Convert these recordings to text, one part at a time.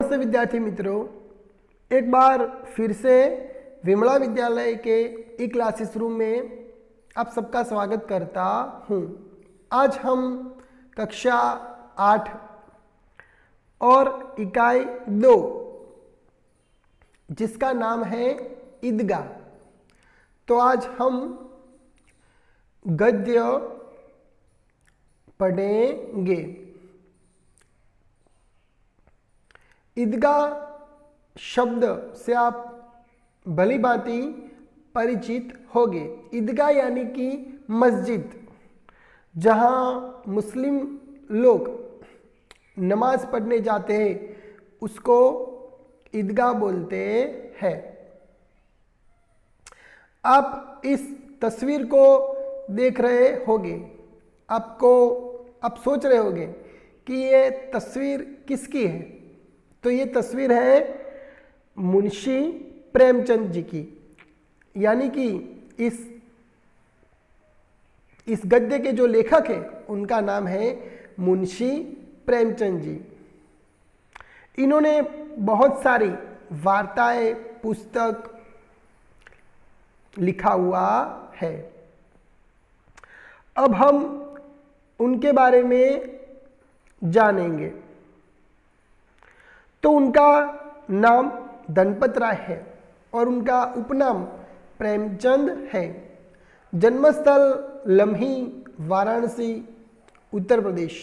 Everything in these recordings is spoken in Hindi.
नमस्ते विद्यार्थी मित्रों, एक बार फिर से विमला विद्यालय के ई क्लासेस रूम में आप सबका स्वागत करता हूँ। आज हम कक्षा 8 और इकाई 2 जिसका नाम है ईदगाह, तो आज हम गद्य पढ़ेंगे। ईदगाह शब्द से आप भली भांति परिचित होंगे। ईदगाह यानी कि मस्जिद, जहाँ मुस्लिम लोग नमाज पढ़ने जाते हैं, उसको ईदगाह बोलते हैं। आप इस तस्वीर को देख रहे होंगे, आप सोच रहे होंगे कि ये तस्वीर किसकी है। तो ये तस्वीर है मुंशी प्रेमचंद जी की, यानी कि इस गद्य के जो लेखक है उनका नाम है मुंशी प्रेमचंद जी। इन्होंने बहुत सारी वार्ताएं, पुस्तक लिखा हुआ है। अब हम उनके बारे में जानेंगे। तो उनका नाम धनपत राय है और उनका उपनाम प्रेमचंद है। जन्मस्थल लम्ही, वाराणसी, उत्तर प्रदेश।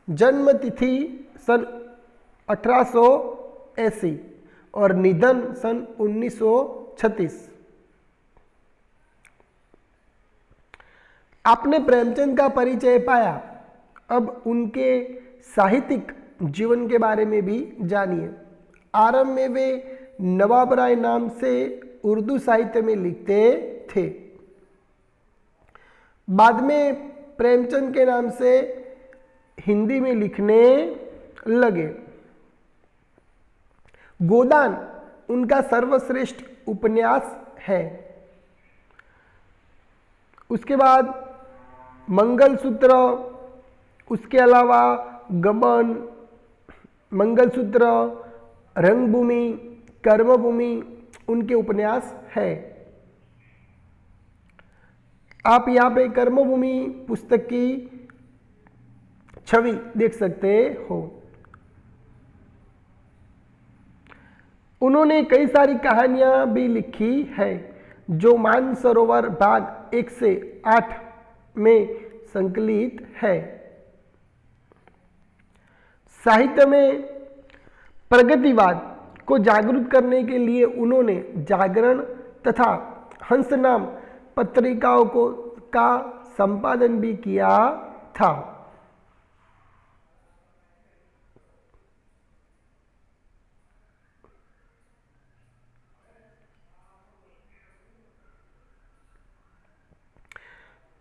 जन्म तिथि सन 1880 और निधन सन 1936। आपने प्रेमचंद का परिचय पाया, अब उनके साहित्यिक जीवन के बारे में भी जानिए। आरंभ में वे नवाब राय नाम से उर्दू साहित्य में लिखते थे। बाद में प्रेमचंद के नाम से हिंदी में लिखने लगे। गोदान उनका सर्वश्रेष्ठ उपन्यास है। उसके बाद मंगलसूत्र, उसके अलावा गबन, मंगलसूत्र, रंगभूमि, कर्मभूमि उनके उपन्यास है। आप यहाँ पे कर्मभूमि पुस्तक की छवि देख सकते हो। उन्होंने कई सारी कहानियां भी लिखी है जो मानसरोवर भाग 1 से 8 में संकलित है। साहित्य में प्रगतिवाद को जागरूक करने के लिए उन्होंने जागरण तथा हंस नाम पत्रिकाओं का संपादन भी किया था।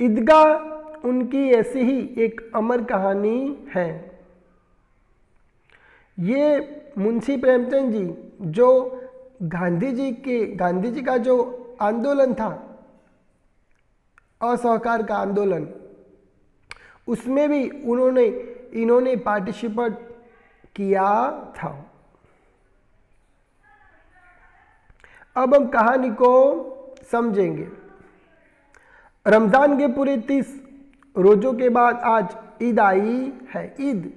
ईदगाह उनकी ऐसी ही एक अमर कहानी है। ये मुंशी प्रेमचंद जी जो गांधी जी का जो आंदोलन था, असहकार का आंदोलन, उसमें भी इन्होंने पार्टिसिपेट किया था। अब हम कहानी को समझेंगे। रमजान के पूरे 30 रोजों के बाद आज ईद आई है। ईद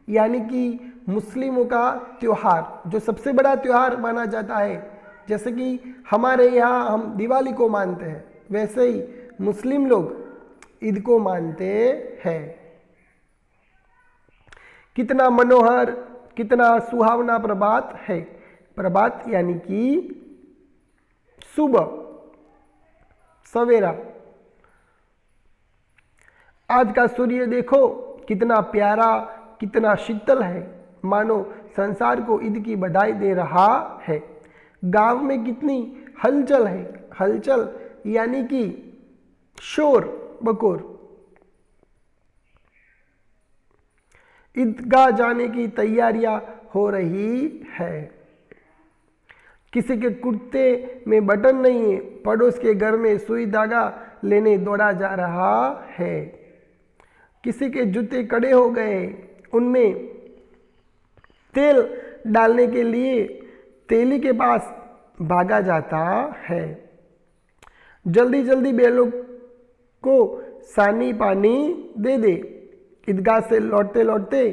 यानी कि मुस्लिमों का त्योहार, जो सबसे बड़ा त्योहार माना जाता है। जैसे कि हमारे यहाँ हम दिवाली को मानते हैं, वैसे ही मुस्लिम लोग ईद को मानते हैं। कितना मनोहर, कितना सुहावना प्रभात है। प्रभात यानी कि सुबह, सवेरा। आज का सूर्य देखो कितना प्यारा, कितना शीतल है, मानो संसार को ईद की बधाई दे रहा है। गांव में कितनी हलचल है। हलचल यानी कि शोर बकोर। ईदगाह जाने की तैयारियां हो रही है। किसी के कुर्ते में बटन नहीं है, पड़ोस के घर में सुई धागा लेने दौड़ा जा रहा है। किसी के जूते कड़े हो गए, उनमें तेल डालने के लिए तेली के पास भागा जाता है। जल्दी जल्दी बैलों को सानी पानी दे दे, ईदगाह से लौटते लौटते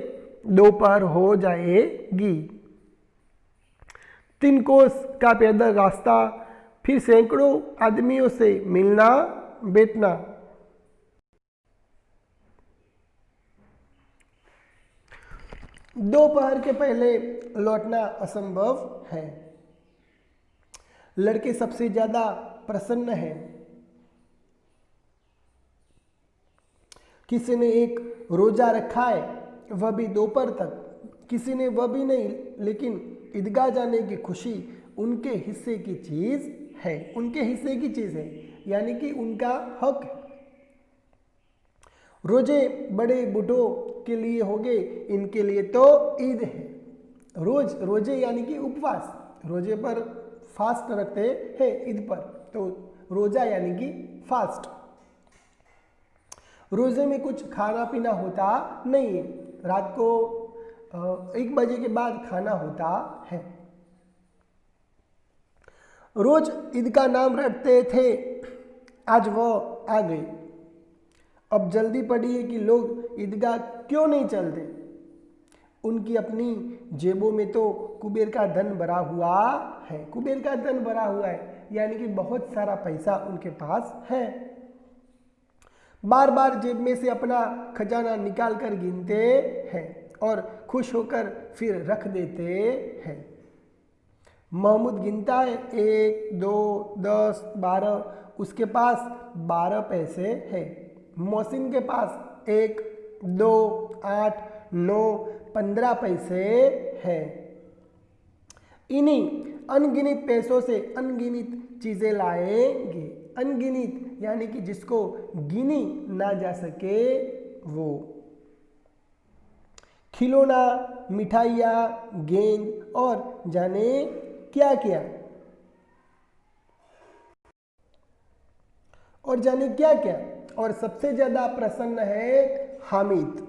दोपहर हो जाएगी। 3 कोस का पैदल रास्ता, फिर सैकड़ों आदमियों से मिलना बैठना। दोपहर के पहले लौटना असंभव है। लड़के सबसे ज्यादा प्रसन्न हैं। किसी ने एक रोजा रखा है, वह भी दोपहर तक। किसी ने वह भी नहीं, लेकिन ईदगाह जाने की खुशी उनके हिस्से की चीज है, उनके हिस्से की चीज है, यानी कि उनका हक है। रोजे बड़े बूढ़ों के लिए हो गए, इनके लिए तो ईद है। रोजे यानी कि उपवास, रोजे पर फास्ट रखते हैं ईद पर, तो रोजा यानी कि फास्ट। रोजे में कुछ खाना पीना होता नहीं है, रात को 1 बजे के बाद खाना होता है। रोज ईद का नाम रटते थे, आज वो आ गई। अब जल्दी पड़ी है कि लोग ईदगाह क्यों नहीं चलते। उनकी अपनी जेबों में तो कुबेर का धन भरा हुआ है, कुबेर का धन भरा हुआ है, यानी कि बहुत सारा पैसा उनके पास है। बार बार जेब में से अपना खजाना निकाल कर गिनते हैं और खुश होकर फिर रख देते हैं। महमूद गिनता है 1, 2, 10, 12, उसके पास 12 पैसे है। मोहसिन के पास 1, 2, 8, 9, 15 पैसे है। इन्हीं अनगिनत पैसों से अनगिनत चीजें लाएंगे। अनगिनत यानी कि जिसको गिनी ना जा सके वो। खिलौना, मिठाइयाँ, गेंद और जाने क्या क्या, और जाने क्या क्या। और सबसे ज्यादा प्रसन्न है हामिद,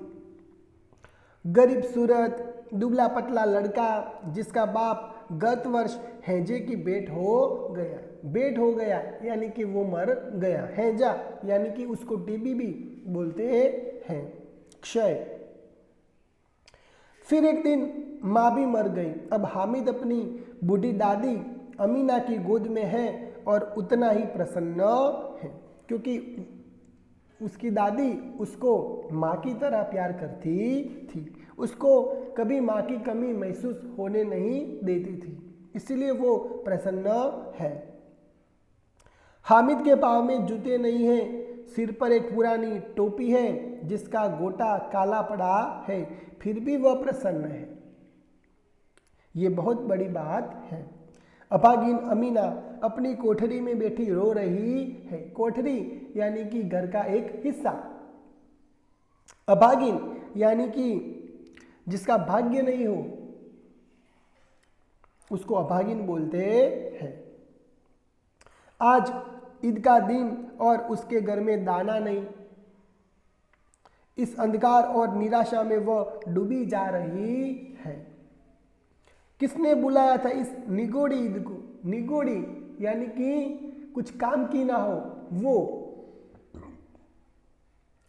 गरीब सूरत दुबला पतला लड़का जिसका बाप गत वर्ष हैजे की भेंट हो गया। भेंट हो गया यानी कि वो मर गया। हैजा यानी कि उसको टीबी भी बोलते हैं, क्षय। फिर एक दिन माँ भी मर गई। अब हामिद अपनी बूढ़ी दादी अमीना की गोद में है और उतना ही प्रसन्न है, क्योंकि उसकी दादी उसको माँ की तरह प्यार करती थी। उसको कभी माँ की कमी महसूस होने नहीं देती थी, इसलिए वो प्रसन्न है। हामिद के पाँव में जूते नहीं हैं, सिर पर एक पुरानी टोपी है जिसका गोटा काला पड़ा है, फिर भी वह प्रसन्न है। ये बहुत बड़ी बात है। अभागिन अमीना अपनी कोठरी में बैठी रो रही है। कोठरी यानी कि घर का एक हिस्सा। अभागिन यानी कि जिसका भाग्य नहीं हो उसको अभागिन बोलते हैं। आज ईद का दिन और उसके घर में दाना नहीं। इस अंधकार और निराशा में वह डूबी जा रही है। किसने बुलाया था इस निगोड़ी ईद को? निगोड़ी यानी कि कुछ काम की ना हो वो।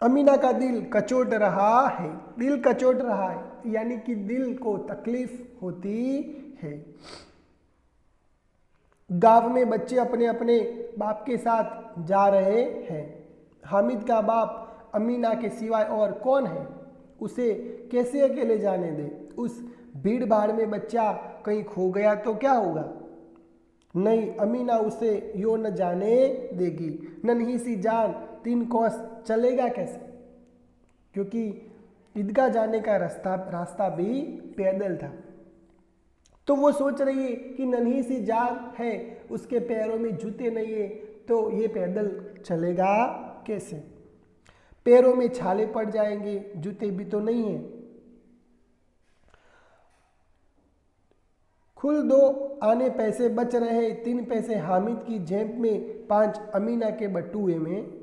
अमीना का दिल कचोट रहा है। दिल कचोट रहा है यानी कि दिल को तकलीफ होती है। गांव में बच्चे अपने अपने बाप के साथ जा रहे हैं। हामिद का बाप अमीना के सिवाय और कौन है? उसे कैसे अकेले जाने दे? उस भीड़ भाड़ में बच्चा कहीं खो गया तो क्या होगा? नहीं, अमीना उसे यो न जाने देगी। नन्ही सी जान 3 कोस चलेगा कैसे? क्योंकि ईदगाह जाने का रास्ता भी पैदल था। तो वो सोच रही है कि नन्ही सी जान है, उसके पैरों में जूते नहीं है, तो ये पैदल चलेगा कैसे? पैरों में छाले पड़ जाएंगे, जूते भी तो नहीं है। कुल 2 आने पैसे बच रहे। 3 पैसे हामिद की जेब में, 5 अमीना के बटुए में।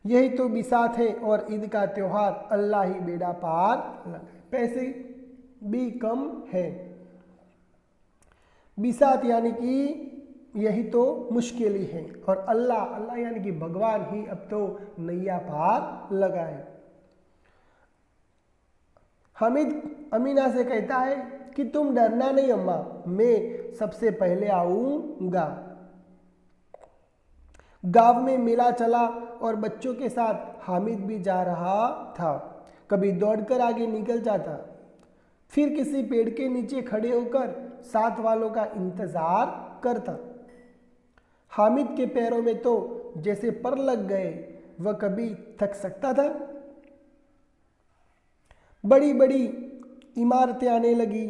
यही तो बिसात है और ईद का त्योहार, अल्लाह ही बेड़ा पार लगाए। पैसे भी कम है। बिसात यानी कि यही तो मुश्किल ही है, और अल्लाह अल्लाह यानी कि भगवान ही अब तो नैया पार लगाए। हामिद अमीना से कहता है कि तुम डरना नहीं अम्मा, मैं सबसे पहले आऊंगा। गांव में मेला चला और बच्चों के साथ हामिद भी जा रहा था। कभी दौड़कर आगे निकल जाता, फिर किसी पेड़ के नीचे खड़े होकर साथ वालों का इंतजार करता। हामिद के पैरों में तो जैसे पर लग गए, वह कभी थक सकता था। बड़ी बड़ी इमारतें आने लगी।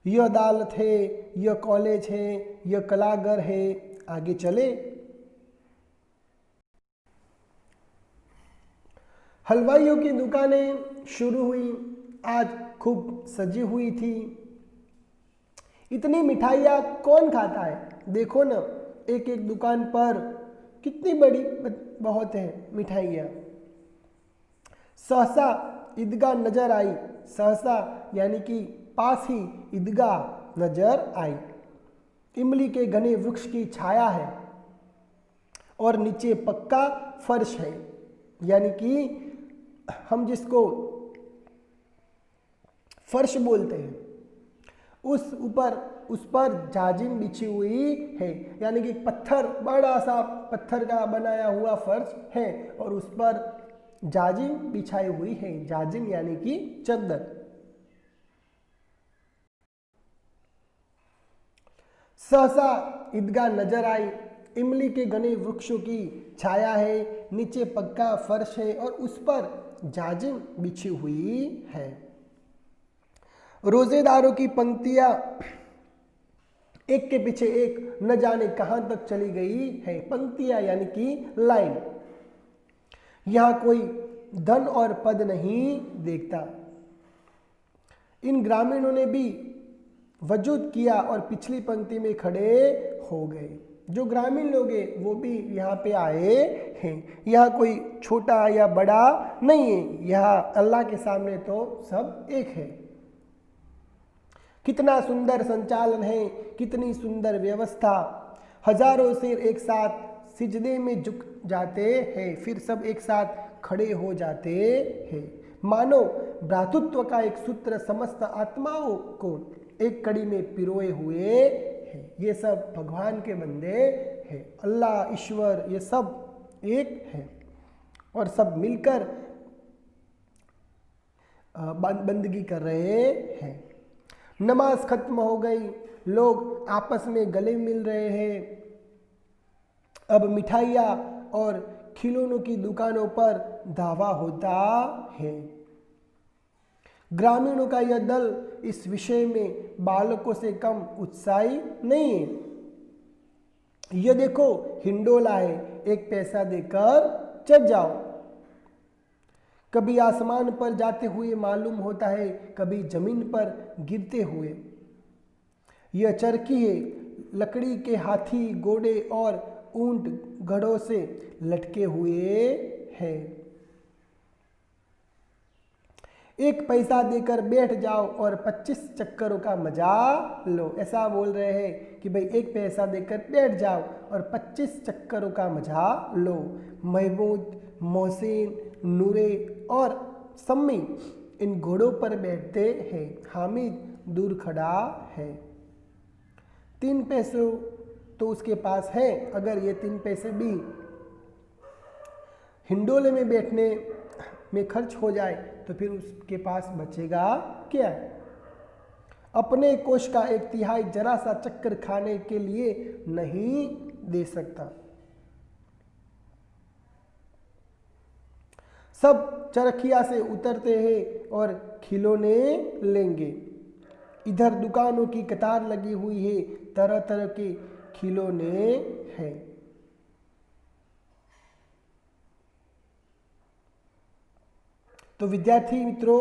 यह अदालत है, यह कॉलेज है, यह कलाघर है, आगे चले। हलवाइयों की दुकानें शुरू हुई, आज खूब सजी हुई थी। इतनी मिठाइयाँ कौन खाता है, देखो ना एक एक दुकान पर कितनी बड़ी बहुत है मिठाइयाँ। सहसा ईदगाह नजर आई, सहसा यानी कि पास ही ईदगाह नजर आई। इमली के घने वृक्ष की छाया है और नीचे पक्का फर्श है, यानी कि हम जिसको फर्श बोलते हैं, उस पर जाजिम बिछी हुई है, यानी कि पत्थर, बड़ा सा पत्थर का बनाया हुआ फर्श है और उस पर जाजिम बिछाई हुई है। जाजिम यानी कि चद्दर। सहसा ईदगाह नजर आई, इमली के घने वृक्षों की छाया है, नीचे पक्का फर्श है और उस पर जाजिम बिछी हुई है। रोजेदारों की पंक्तियां एक के पीछे एक न जाने कहां तक चली गई है। पंक्तियां यानी कि लाइन। यहां कोई धन और पद नहीं देखता। इन ग्रामीणों ने भी वजूद किया और पिछली पंक्ति में खड़े हो गए। जो ग्रामीण लोग हैं वो भी यहाँ पे आए हैं। यहाँ कोई छोटा या बड़ा नहीं है, यहाँ अल्लाह के सामने तो सब एक है। कितना सुंदर संचालन है, कितनी सुंदर व्यवस्था। हजारों सिर एक साथ सिजदे में झुक जाते हैं, फिर सब एक साथ खड़े हो जाते हैं। मानो भ्रातृत्व का एक सूत्र समस्त आत्माओं को एक कड़ी में पिरोए हुए है। ये सब भगवान के बंदे हैं। अल्लाह, ईश्वर, ये सब एक है और सब मिलकर बंदगी कर रहे हैं। नमाज खत्म हो गई, लोग आपस में गले मिल रहे हैं। अब मिठाइयाँ और खिलौनों की दुकानों पर धावा होता है। ग्रामीणों का यह दल इस विषय में बालकों से कम उत्साही नहीं है। यह देखो हिंडोला है, 1 पैसा देकर चढ़ जाओ। कभी आसमान पर जाते हुए मालूम होता है, कभी जमीन पर गिरते हुए। यह चरखी है, लकड़ी के हाथी, घोड़े और ऊंट घड़ों से लटके हुए हैं। 1 पैसा देकर बैठ जाओ और 25 चक्करों का मजा लो। ऐसा बोल रहे हैं कि भाई 1 पैसा देकर बैठ जाओ और 25 चक्करों का मजा लो। महमूद, मोहसिन, नूरे और सम्मी इन घोड़ों पर बैठते हैं। हामिद दूर खड़ा है। 3 पैसे तो उसके पास है। अगर ये 3 पैसे भी हिंडोले में बैठने में खर्च हो जाए तो फिर उसके पास बचेगा क्या? अपने कोष का 1/3 जरा सा चक्कर खाने के लिए नहीं दे सकता। सब चरखिया से उतरते हैं और खिलौने लेंगे। इधर दुकानों की कतार लगी हुई है, तरह तरह के खिलौने हैं। तो विद्यार्थी मित्रों,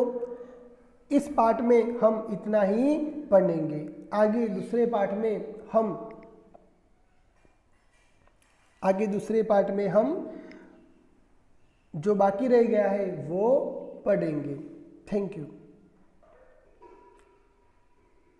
इस पाठ में हम इतना ही पढ़ेंगे। आगे दूसरे पाठ में हम जो बाकी रह गया है वो पढ़ेंगे। Thank you.